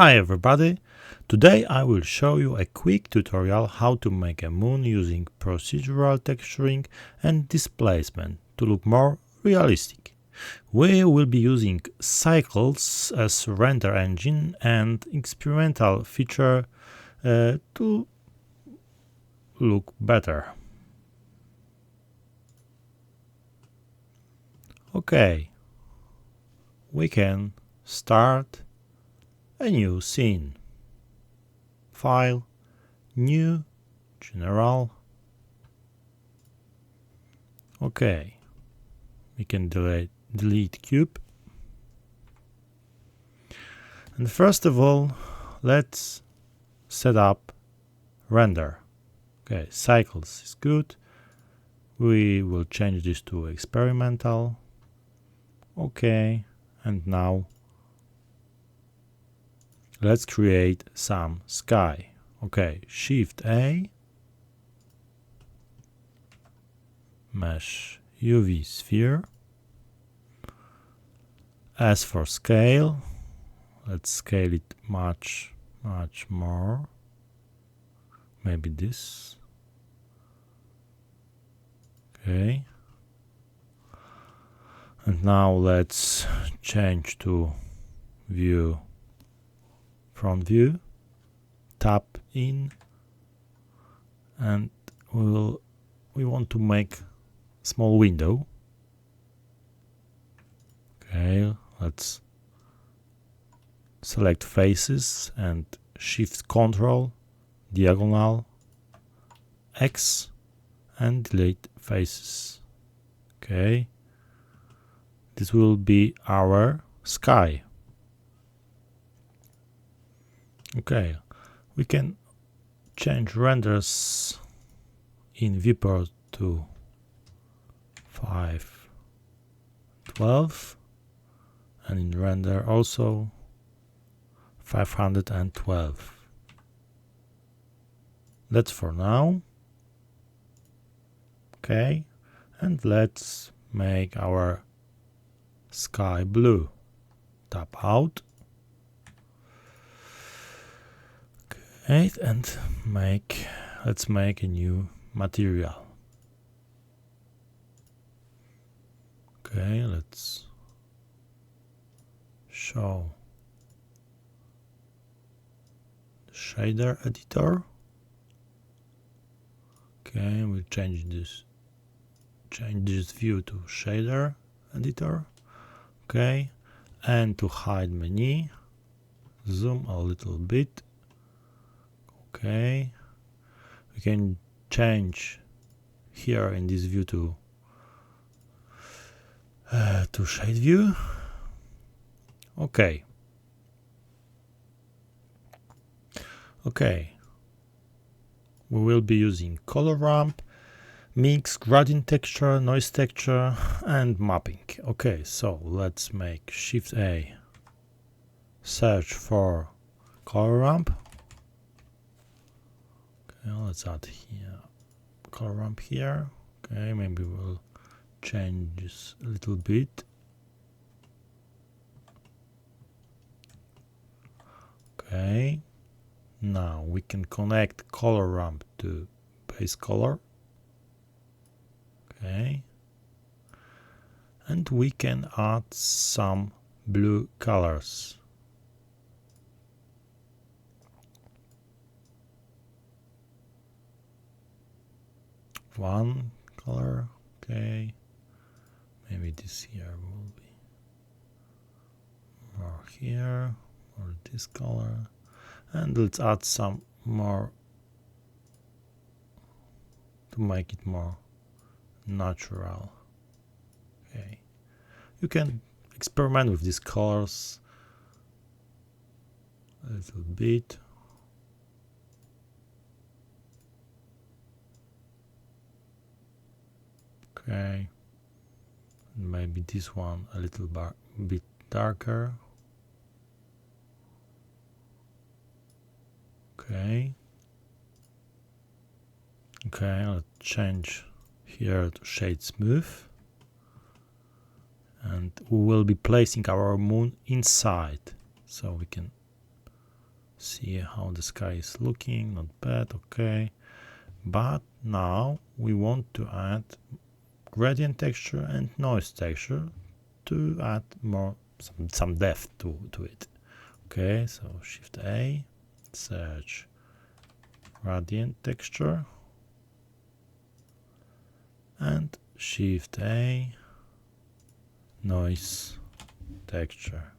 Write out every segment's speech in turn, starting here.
Hi everybody! Today I will show you a quick tutorial how to make a moon using procedural texturing and displacement to look more realistic. We will be using cycles as render engine and experimental feature to look better. Okay, we can start a new scene. File, New, General. Okay, we can delete cube. And first of all, let's set up render. Okay, cycles is good. We will change this to experimental. Okay, and now let's create some sky. Okay, Shift A, mesh UV sphere. As for scale, let's scale it much more. Maybe this. Okay. And now let's change to view, front view, tap in, and we want to make small window. Okay, let's select faces and shift control diagonal X and delete faces. Okay, this will be our sky. Okay, we can change renders in viewport to 512 and in render also 512. That's for now. Okay, and let's make our sky blue. Tap out. Okay, and let's make a new material. Okay, let's show the shader editor. Okay, we'll change this view to shader editor. Okay, and to hide menu, zoom a little bit. Okay, we can change here in this view to shade view. Okay. We will be using color ramp, mix, gradient texture, noise texture, and mapping. Okay, so let's make Shift A, search for color ramp. Okay, let's add here color ramp here. Okay, maybe we'll change this a little bit. Okay, now we can connect color ramp to base color. Okay, and we can add some blue colors. One color, okay, maybe this here will be more here, or this color, and let's add some more to make it more natural. Okay, you can experiment with these colors a little bit. Okay, maybe this one a little bit darker. Okay, let's change here to shade smooth, and we will be placing our moon inside, so we can See how the sky is looking, not bad, okay. But now we want to add gradient texture and noise texture to add more some depth to it. Okay, so Shift A, search gradient texture, and Shift A, noise texture.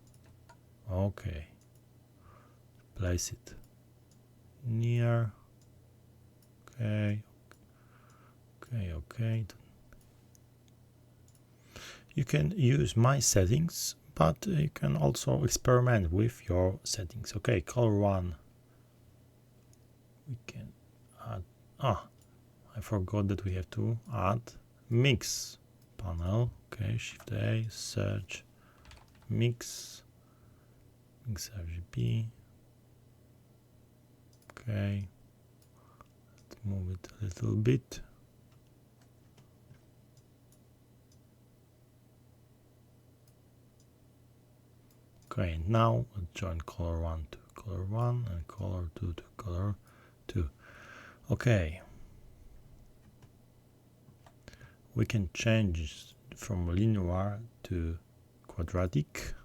Okay, place it near. Okay, okay. You can use my settings, but you can also experiment with your settings. Okay, color 1. We can add. I forgot that we have to add mix panel. Okay, Shift A, search mix RGB. Okay, let's move it a little bit. Okay, and now let's join color 1 to color 1 and color 2 to color 2. Okay, we can change from linear to quadratic,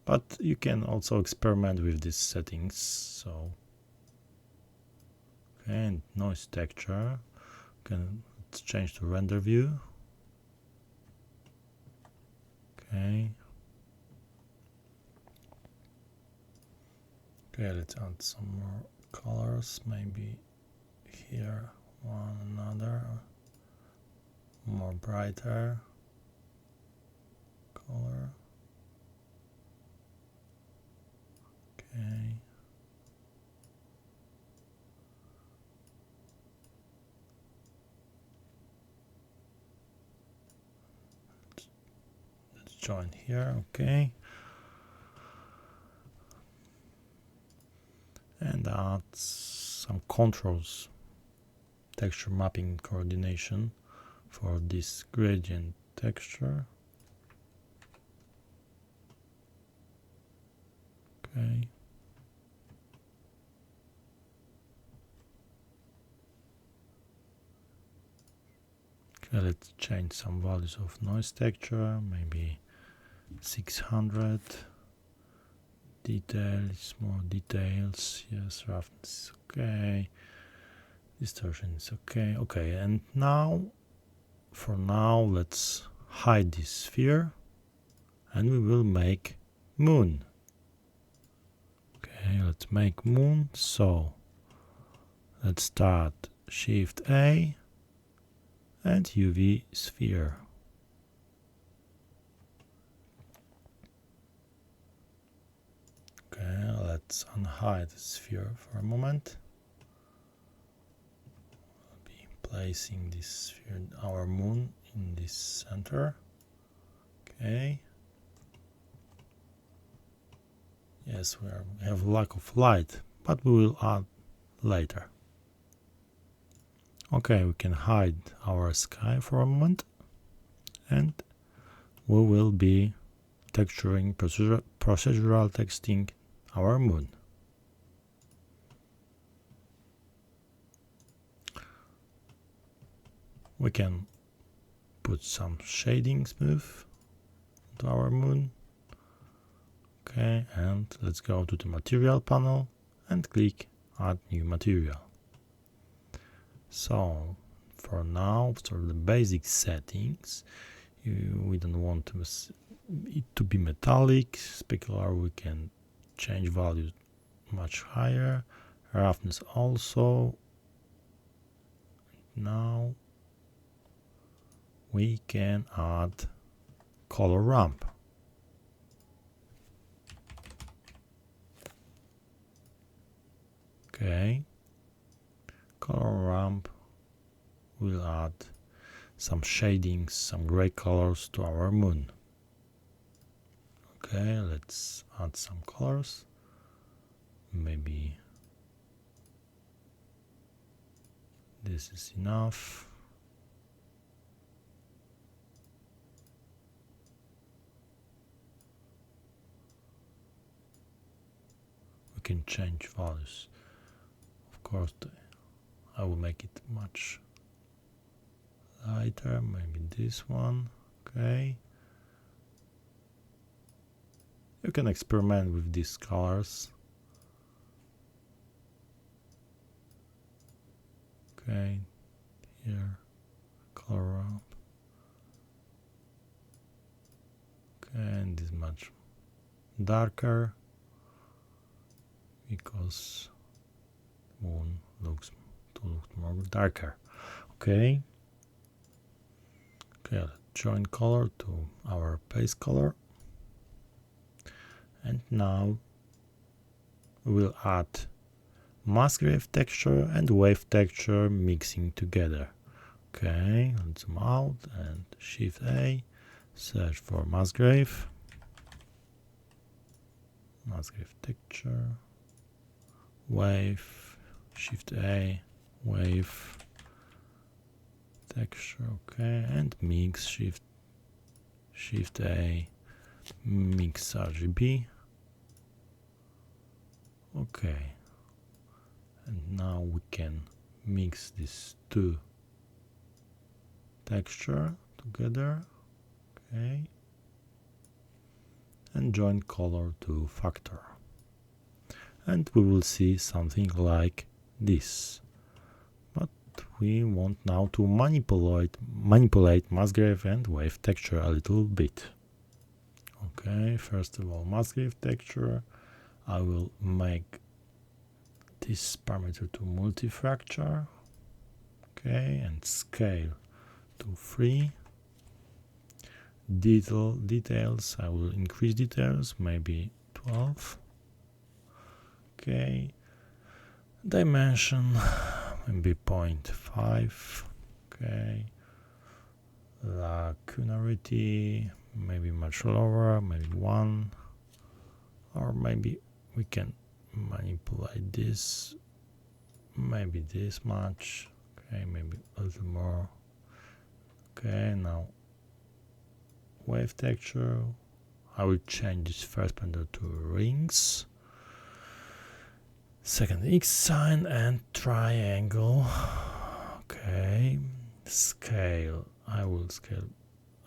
but you can also experiment with these settings. So okay, and noise texture, let's change to render view. Okay, let's add some more colors, maybe here one another more brighter color. Okay, let's join here. Okay, and add some controls, texture mapping coordination for this gradient texture. Okay, let's change some values of noise texture, maybe 600. Details, more details, yes, roughness, okay, distortion is okay. Okay, and now, for now, let's hide this sphere and we will make moon. Okay, let's make moon. So let's start Shift A and UV sphere. Okay, let's unhide the sphere for a moment. I'll be placing this sphere, our moon, in this center. Okay. Yes, we have lack of light, but we will add later. Okay, we can hide our sky for a moment, and we will be texturing, procedural texting our moon. We can put some shading smooth to our moon. Okay, and let's go to the material panel and click add new material. So for now, for the basic settings, we don't want it to be metallic. Specular, we can change values much higher. Roughness also. Now we can add color ramp. Okay, color ramp will add some shadings, some gray colors to our moon. Okay, let's add some colors. Maybe this is enough. We can change values. Of course, I will make it much lighter, maybe this one. Okay. You can experiment with these colors. Okay, here, color up. Okay, and this much darker because moon looks more darker. Okay. Okay, let's join color to our base color. And now we'll add Musgrave texture and wave texture mixing together. Okay, let's zoom out and Shift A, search for Musgrave texture, wave, Shift A, wave texture. Okay, and mix, Shift A, mix RGB. Okay, and now we can mix these two texture together. Okay, and join color to factor, and we will see something like this. But we want now to manipulate Musgrave and wave texture a little bit. Okay, first of all, Musgrave texture, I will make this parameter to multi-fracture. Okay, and scale to 3. Details, I will increase details, maybe 12. Okay, dimension, maybe 0.5. Okay, lacunarity, maybe much lower, maybe 1. Or maybe we can manipulate this, maybe this much. Okay, maybe a little more. Okay, now wave texture, I will change this first parameter to rings, second X sign and triangle. Okay, scale, I will scale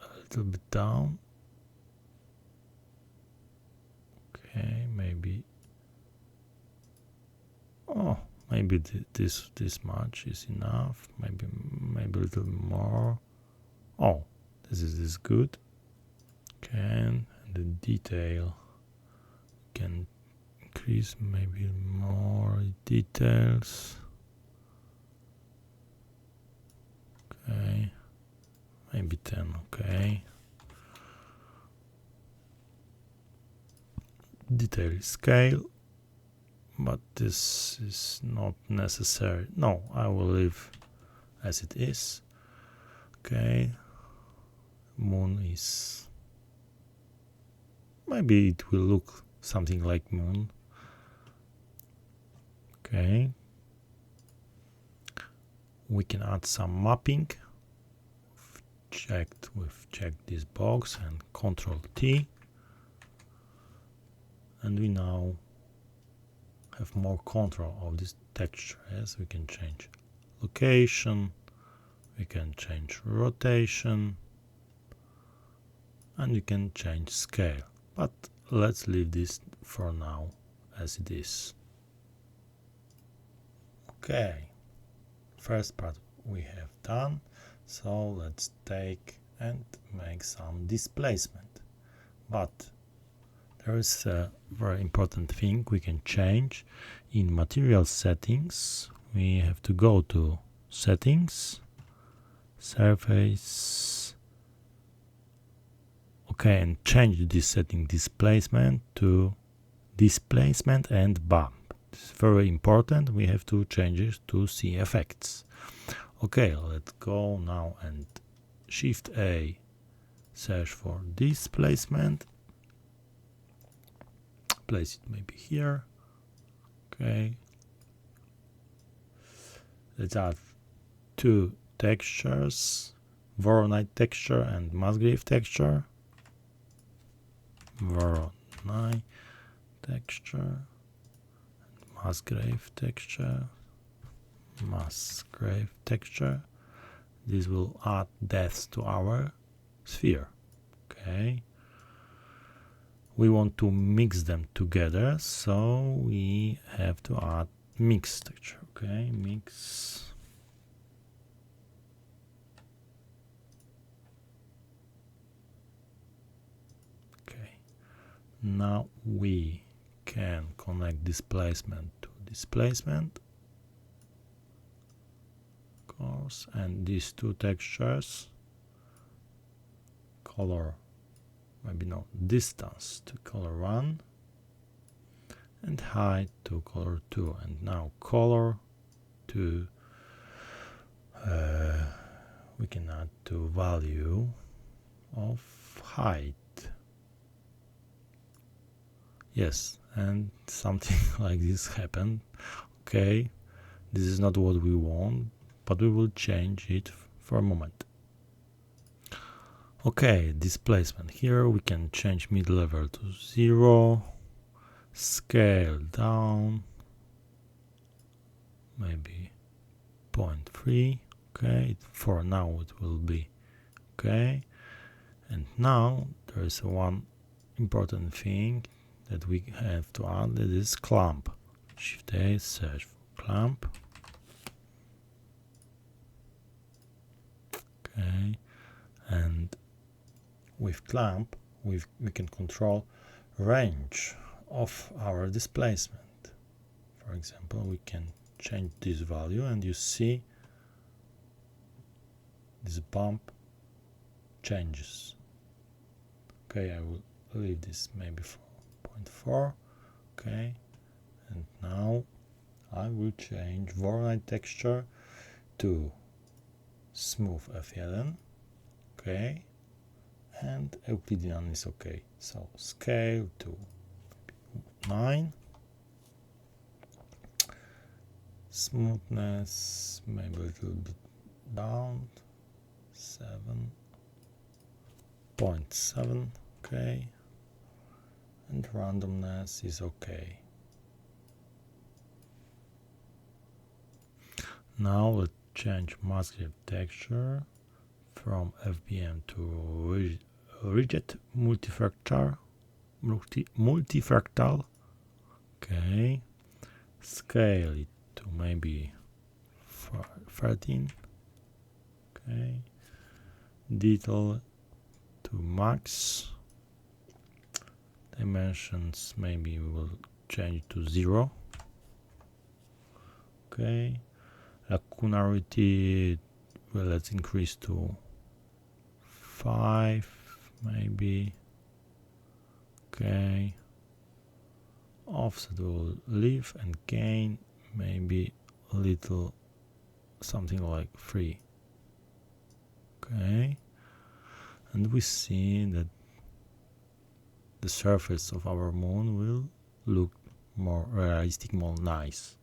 a little bit down. Okay, maybe maybe this much is enough, maybe a little more. Oh, this is good. Okay, and the detail can increase, maybe more details. Okay, maybe 10. Okay, detail scale, but this is not necessary. No, I will leave as it is. Okay, moon is, maybe it will look something like moon. Okay, we can add some mapping. We've checked this box and Ctrl T, and we now have more control of this texture. Yes, we can change location, we can change rotation, and we can change scale, but let's leave this for now as it is. Okay, first part we have done, so let's take and make some displacement. But there is a very important thing we can change in material settings. We have to go to settings, surface, okay, and change this setting displacement to displacement and bump. It's very important. We have to change it to see effects. Okay, let's go now and Shift A, search for displacement, place it maybe here. Okay, let's add two textures, Voronite texture and Musgrave texture. Voronite texture, Musgrave texture, Musgrave texture. This will add depth to our sphere. Okay, we want to mix them together, so we have to add mix texture. Okay, mix. Okay, now we can connect displacement to displacement, of course, and these two textures, color, maybe not, distance to color 1 and height to color 2, and now color to we can add to value of height. Yes, and something like this happened. Okay, this is not what we want, but we will change it for a moment. Okay, displacement. Here we can change mid-level to 0, scale down, maybe 0.3. Okay, for now it will be okay. And now there is one important thing that we have to add, that is clamp. Shift A, search for clamp. Okay, and with clamp we can control range of our displacement. For example, we can change this value and you see this bump changes. Okay, I will leave this maybe for 0.4. Okay, and now I will change Voronite texture to smooth F1. Okay, and Euclidean is okay. So scale to 9, smoothness maybe a little bit down, 7.7. Okay, and randomness is okay. Now let's change Musgrave texture from FBM to rigid multifractal. Okay, scale it to maybe 13. Okay, detail to max. Dimensions maybe we will change to 0. Okay, lacunarity, well, let's increase to 5 maybe. Okay, offset will leave, and gain maybe a little, something like 3. Okay, and we see that the surface of our moon will look more realistic, more nice.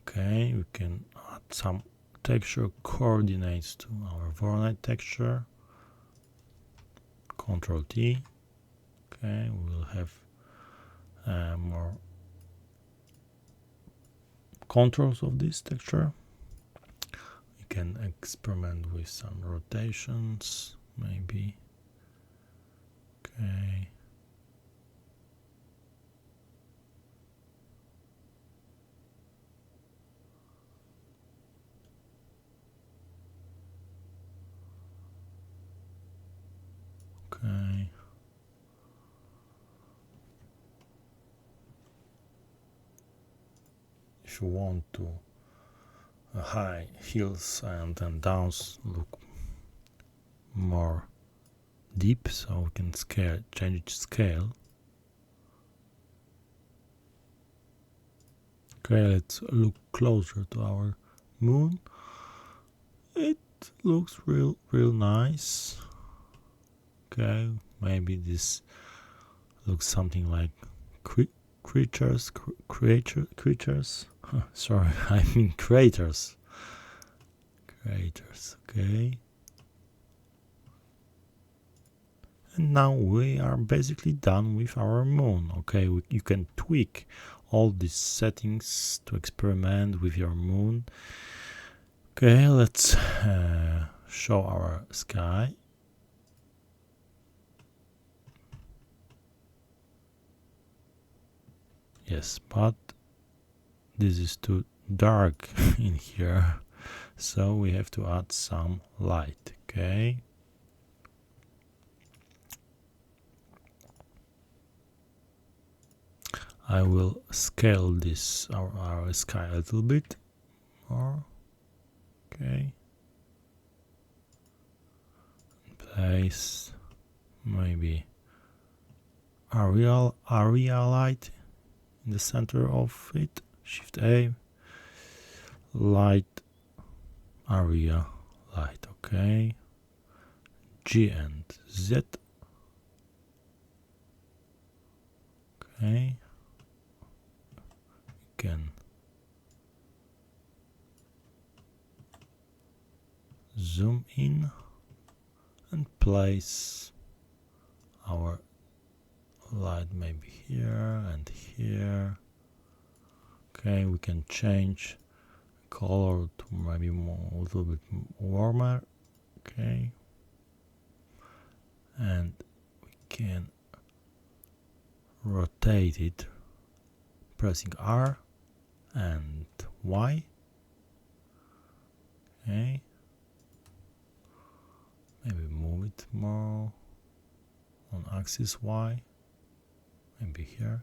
Okay, we can add some texture coordinates to our Voronite texture. Ctrl T. Okay, we will have more controls of this texture. You can experiment with some rotations, maybe. Okay. Okay. If you want to high hills and downs look more deep, so we can change scale. Okay, let's look closer to our moon. It looks real nice. Okay, maybe this looks something like creatures. Sorry, I mean craters. Okay, And now we are basically done with our moon. Okay, you can tweak all these settings to experiment with your moon. Okay, let's show our sky. Yes, but this is too dark in here, so we have to add some light. Okay, I will scale this our sky a little bit more. Okay, place maybe area light in the center of it. Shift A, light, area light. Okay, G and Z. Okay, we can zoom in and place our light maybe here and here. Okay, we can change color to maybe a little bit warmer. Okay, and we can rotate it pressing R and Y. Okay, maybe move it more on axis Y, maybe here,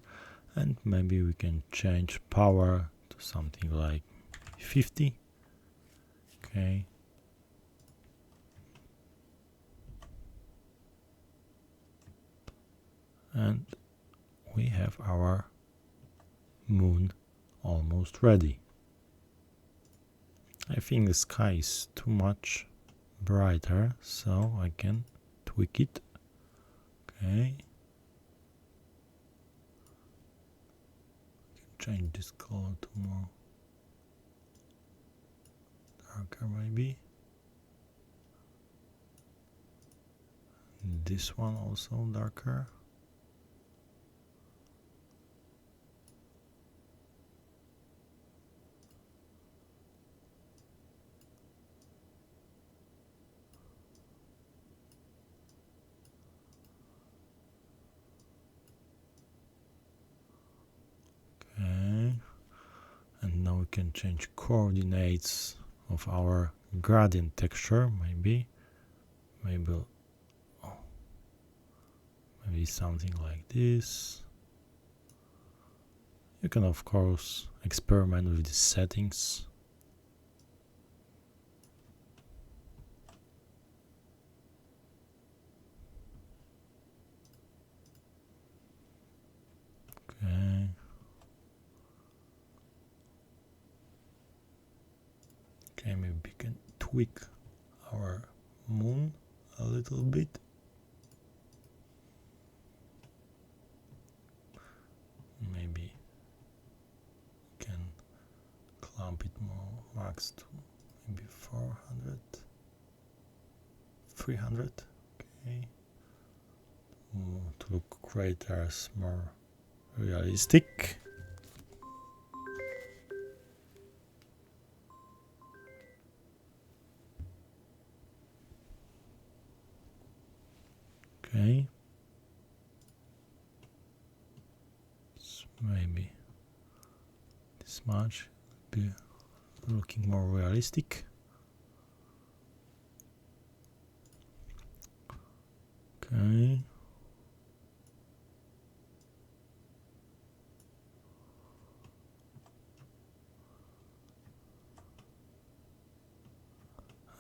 and maybe we can change power to something like 50. Okay, and we have our moon almost ready. I think the sky is too much brighter, so I can tweak it. Okay, change this color to more darker maybe. This one also darker. Okay, and now we can change coordinates of our gradient texture. Maybe something like this. You can of course experiment with the settings. Okay. Okay, maybe we can tweak our moon a little bit. Maybe we can clamp it more, max to maybe 400, 300. Okay, to look greater, as more realistic. Okay, so maybe this much would be looking more realistic. Okay,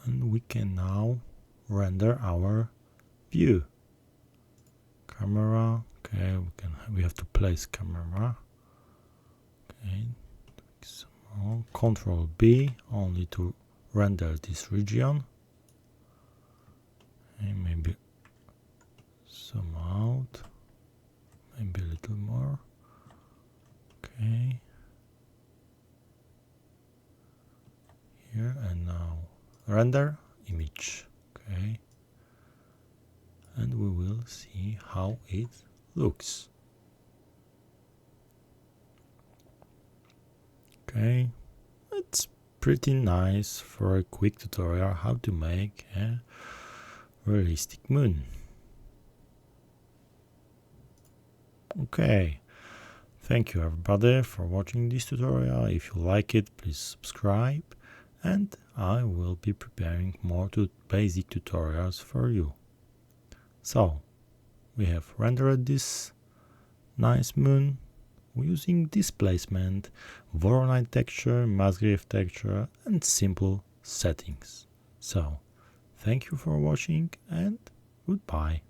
and we can now render our view. Camera. Okay, we have to place camera. Okay, Control B only to render this region. And maybe zoom out, maybe a little more. Okay, here and now render image. Okay, and we will see how it looks. Okay, it's pretty nice for a quick tutorial how to make a realistic moon. Okay, thank you everybody for watching this tutorial. If you like it, please subscribe, and I will be preparing more basic tutorials for you. So, we have rendered this nice moon using displacement, Voronite texture, Musgrave texture, and simple settings. So, thank you for watching and goodbye.